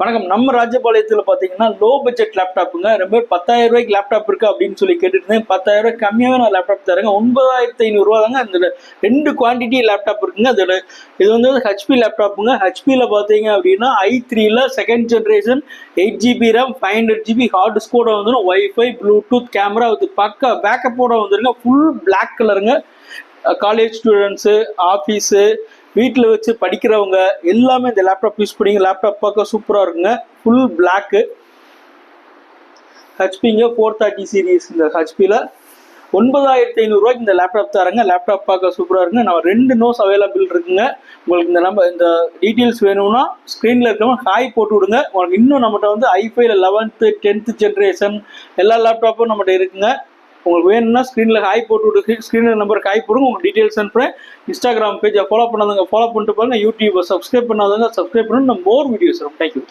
வணக்கம். நம்ம ராஜபாளையத்தில் பார்த்தீங்கன்னா லோ பட்ஜெட் லேப்டாப்புங்க. ரொம்ப 10,000 ரூபாய்க்கு லேப்டாப் இருக்கு அப்படின்னு சொல்லி கேட்டுட்டு இருந்தேன். 10,000 ரூபாய் கம்மியாகவே நான் லேப்டாப் தரேங்க. 9,500 ரூபா தாங்க. அதில் 2 குவான்டிட்டி லேப்டாப் இருக்குங்க. அதில் இது வந்து ஹெச்பி லேப்டாப்புங்க. ஹெச்பியில் பார்த்தீங்க அப்படின்னா i3ல second generation 8GB RAM 500GB hard டிஸ்கோட வந்துடும். வைஃபை ப்ளூடூத் கேமரா வந்து பக்கா பேக்கப்போட வந்துருங்க. ஃபுல் பிளாக் கலருங்க. காலேஜ் ஸ்டூடெண்ட்ஸு, ஆஃபீஸு, வீட்டில் வச்சு படிக்கிறவங்க எல்லாமே இந்த லேப்டாப் யூஸ் பண்ணிங்க. லேப்டாப் பார்க்க சூப்பராக இருக்குங்க. ஃபுல் பிளாக்கு ஹெச்பிங்க 430 சீரீஸ். இந்த ஹெச்பியில் 9,500 ரூபாய்க்கு இந்த லேப்டாப் தரேங்க. லேப்டாப் பார்க்க சூப்பராக இருக்குங்க. நான் 2 நோஸ் அவைலபிள் இருக்குங்க. உங்களுக்கு இந்த டீட்டெயில்ஸ் வேணும்னா ஸ்க்ரீனில் இருக்கவங்க ஹாய் போட்டு விடுங்க. உங்களுக்கு இன்னும் நம்மகிட்ட வந்து i5ல 11th 10th ஜென்ரேஷன் எல்லா லேப்டாப்பும் நம்மகிட்ட இருக்குங்க. உங்களுக்கு வேணும்னா ஸ்க்ரீனில் ஹாய் போட்டு விடுங்க. ஸ்க்ரீனில் நம்பருக்கு ஹாய் போடுங்க. உங்களுக்கு டீட்டெயில்ஸ் அனுப்புகிறேன். இன்ஸ்டாகிராம் பேஜை ஃபாலோ பண்ணாதவங்க ஃபாலோ பண்ணிட்டு பாருங்க. யூடியூப்பை சப்ஸ்கிரைப் பண்ணாதவங்க சப்ஸ்கிரைப் பண்ணி நம்ம மோர் வீடியோஸ் வரும். தேங்க்யூ.